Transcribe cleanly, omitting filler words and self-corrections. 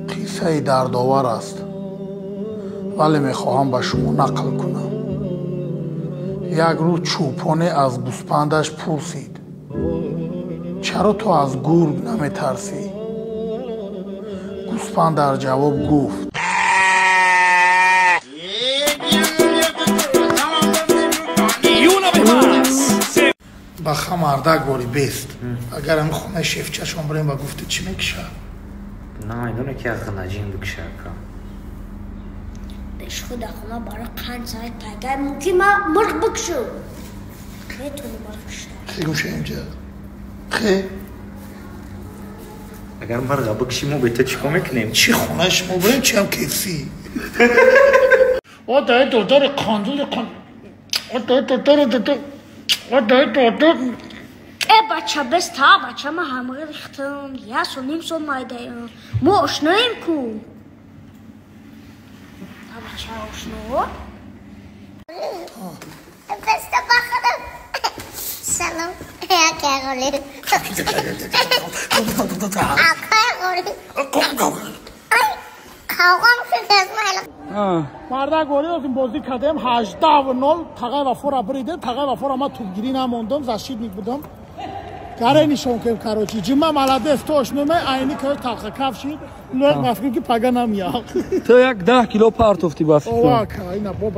قصه دردآور است ولی میخواهم به شما نقل کنم. یک روز چوپانی از گوسپندش پرسید چرا تو از گرگ نمیترسی؟ گوسپند در جواب گفت بخه مردک باری بیست اگر هم خونه شیفچشون بریم و گفته چی میکشه؟ نه ایدونه که اخنجین بکشه که بهش خود خونه برای 5 ساعت اگر ممکن ما مرغ بکشو میتونی مرغ بکشه خیلی گوشه اینجا خیلی اگر مرغ بکشیم و به تو چیکار میکنیم؟ چی خونهش ما بریم چی هم کیفی او دای دودار قاندول او دای دودار ای بچه بست ها بچه ما همه ریختم 1.5 سال مایده ما اشناییم کو بچه اشنو بست بخورم سلام اکه غالی مردک باری از این بازی کردیم 18-0 تقه وفور بریده تقه وفور ما توگیری نموندم زشید میبودم گره نشون که کاروچی جمعه ملده توش نمه اینی که تلخه کف شید لوگ مفکر که پگه نمیاد تو یک 10 کیلو پرتوفتی با اوه که اینا بابا